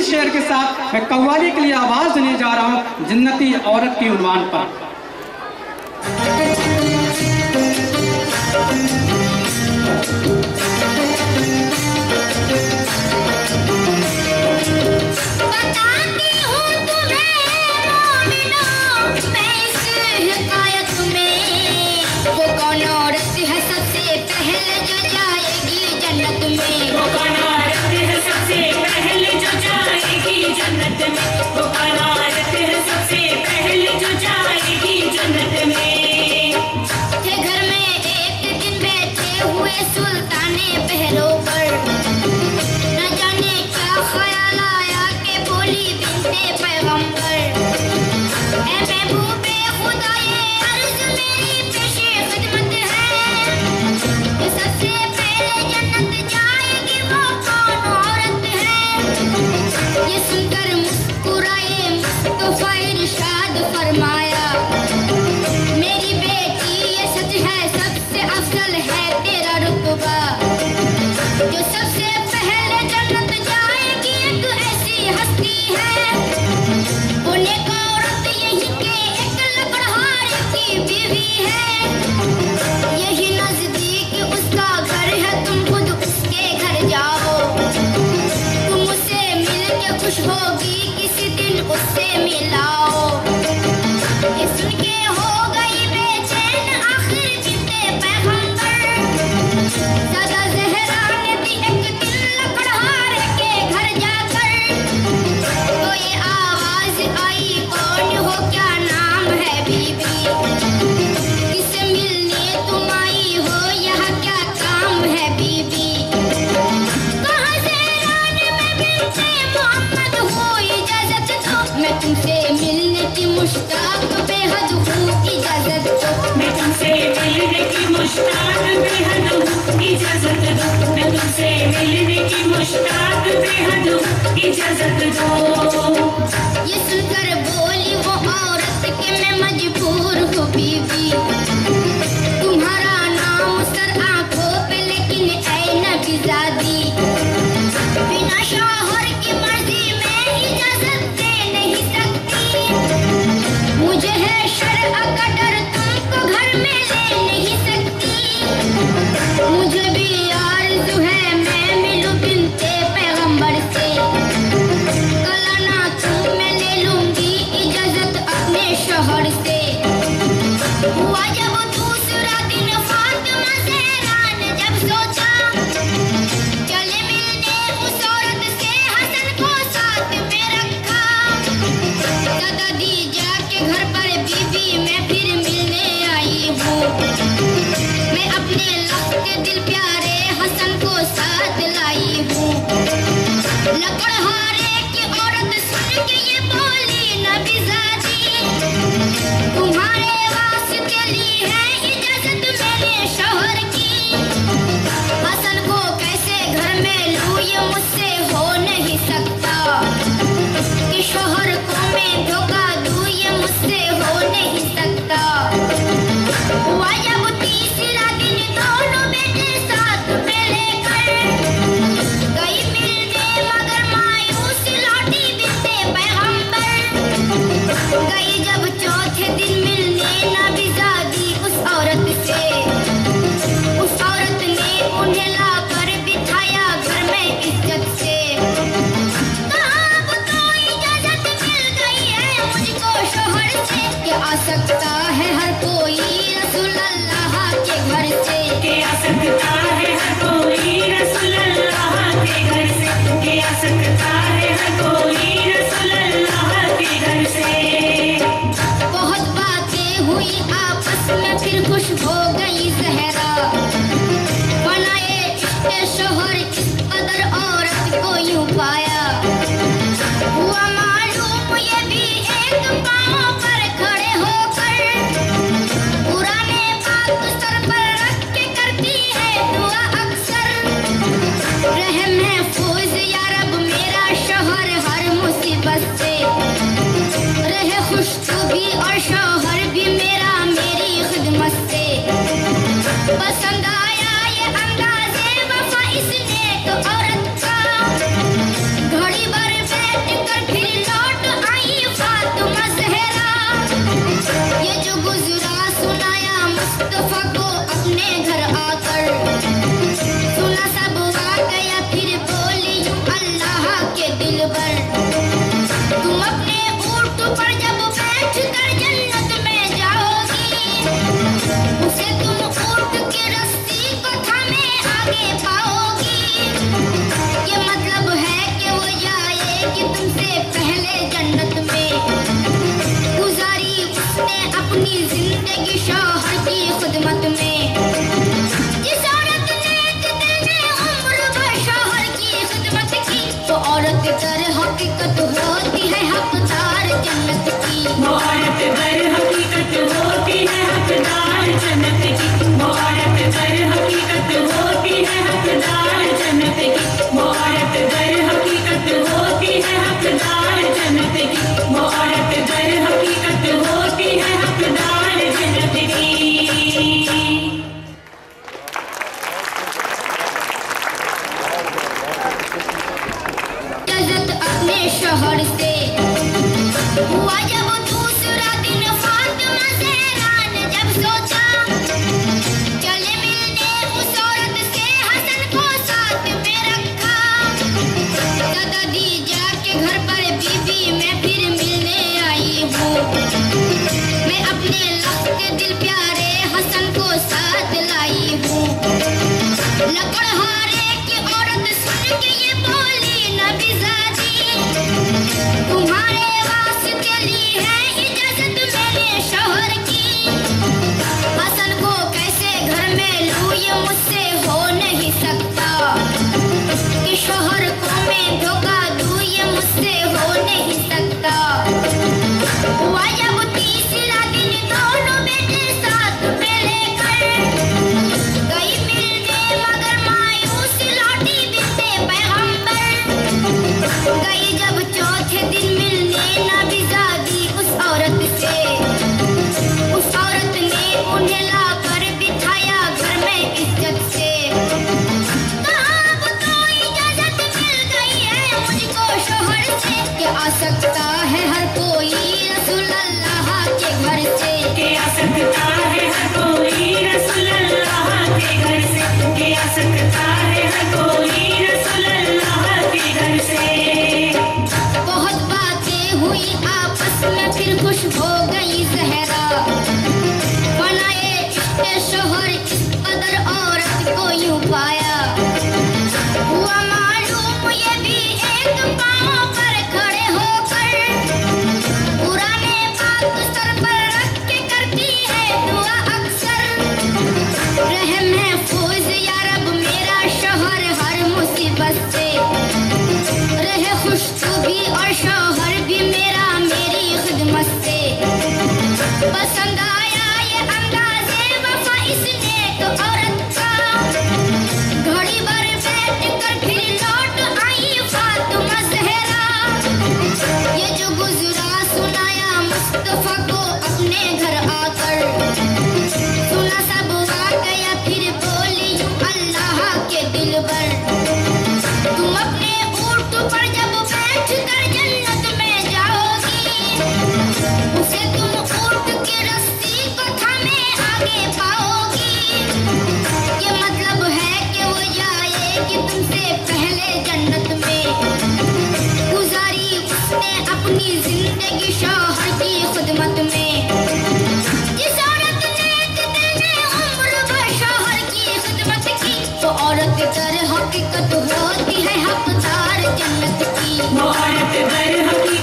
इसी शेर के साथ मैं कव्वाली के लिए आवाज देने जा रहा हूँ जन्नती औरत के उन्वान पर। इजाजत दो। ये सुनकर बोली वो औरत के मैं मजबूर हूँ बीबी, तुम्हारा नाम सर आंखों पे लेकिन ऐ नबीज़ादी, बिना शौहर की मर्जी में इजाजत दे नहीं सकती, मुझे है शर्अ का डर तुमको घर में ले नहीं सकती, मुझे भी आरज़ू है मैं मिलूं बिन्ते पैगंबर से, कल ना तुम मैं ले लूंगी इजाजत अपने शौहर से। हुआ जब दूसरा दिन फातिमा ज़हरा ने जब सोचा चले मिलने उस औरत से, हसन को साथ में रखा, दादा दीजा के घर पर बीबी मैं फिर मिलने आई हूँ, मैं अपने लगते दिल प्यारे हसन को साथ लाई हूँ। लकड़हारे की औरत सुन के ये बोली नबीज़ादी, तुम्हारे वास्ते ली है इजाजत मैंने शौहर की, हसन को कैसे घर में लूं ये मुझसे हो नहीं सकता, कि शौहर को मैं धोखा दूं ये मुझसे हो नहीं सकता। हुआ जब तीसरा दिन दोनों बेटे साथ में लेकर गई मिलने, मगर मायूस लौटी बिन्ते पैगंबर, गई जब चौथे दिन मिलने नबीज़ादी उस औरत से, उस औरत ने उन्हें लाकर बिठाया घर में इज्जत से, कहा अब तो इजाजत मिल गई है मुझको शौहर से, क्या आ सकता है हर कोई रसूल अल्लाह के घर से, के आ सकता है हर कोई रसूल अल्लाह के घर से, के आ सकता है हर कोई रसूल अल्लाह के घर से। बहुत बातें हुई आपस में फिर खुश हो गई ज़हरा, बनाए इश्क़ शौहर इस कदर औरत को यूं पाया, हुआ मालूम ये भी एक पाँव पर खड़े होकर, पुराने बात सर पर रख के करती है दुआ अक्सर, रहे महफूज या रब मेरा शौहर हर मुसीबत से, रहे खुश तू भी और शौहर भी मेरा मेरी खिदमत से। तुमसे पहले जन्नत में गुजारी उसने अपनी जिंदगी शौहर की खिदमत में। जिस औरत ने इतने उम्र भर शौहर की खिदमत की वो औरत दर हकीकत होती है हकदार जन्नत की। वो औरत दर हकीकत होती है हकदार जन्नत की। वो औरत दर हकीकत होती है हकदार जन्नत की। वो औरत दर हकीकत होती है हकदार जन्नत की। वो औरत दर हकीकत होती है हकदार जन्नत की। इज्जत अपने शौहर से हुआ जब दूसरा दिन फातिमा ज़हरा ने जब सोचा चले मिलने उस औरत से हसन को साथ में रखा। दादा दी जाके घर पर बीबी मैं फिर मिलने आई हूँ। मैं अपने लख के दिल प्यारे हसन को साथ लाई हूँ। लकड़हारे की औरत सुन के ये बोली नबीज़ादी तुम्हारे वास्ते ली है इजाजत मैंने शौहर की। हसन को कैसे घर में लूं ये मुझसे हो नहीं सकता कि शौहर को मैं धोखा दूं ये मुझसे हो नहीं सकता। हुआ जब तीसरा दिन दोनों बेटे साथ में लेकर गई मिलने मगर मायूस लौटी बिनते पैगंबर। गई जब चौथे दिन मिलने नबीज़ादी उस औरत से उस औरत ने उन्हें लाकर बिठाया घर में इज्जत से। कहा अब तो इजाजत मिल गई है मुझको शौहर से कि आ सकता है हर कोई रसूल अल्लाह के घर से। के आ सकता है हर कोई रसूल अल्लाह के घर से। के आ सकता है हर कोई रसूल अल्लाह के घर से। बहुत बातें हुई आपस में फिर खुश हो गई ज़हरा। बनाए इश्क़ शौहर इस कदर औरत को यूं पाया। हुआ मालूम ये भी एक पाँव पर खड़े होकर पुराने बात सर पर रख के करती है दुआ अक्सर। रहे महफूज या रब मेरा शौहर हर मुसीबत से। रहे खुश तू भी और शौहर भी मेरा मेरी खिदमत से। पसंद आया ये अंदाज़े वफा इस नेक औरत का। घड़ी भर बैठ कर फिर लौट आई फातिमा ज़हरा। ये जो गुजरा सुनाया मुस्तफा को अपने घर आकर। सुना सब वाक़या फिर बोली यूं अल्लाह के दिलबर। तुम अपने ऊँट पर जब बैठ कर जन्नत में जाओगी उसे तुम ऊँट की रस्सी को थामे आगे पाओगी। ये मतलब है कि वो जाएगी तुमसे पहले जन्नत में। गुजारी उसने अपनी जिंदगी शौहर की खिदमत में। जिस औरत ने इतने उम्र भर शौहर की खिदमत की वो औरत दर हकीकत होती है हकदार जन्नत की। वो औरत दर हकीकत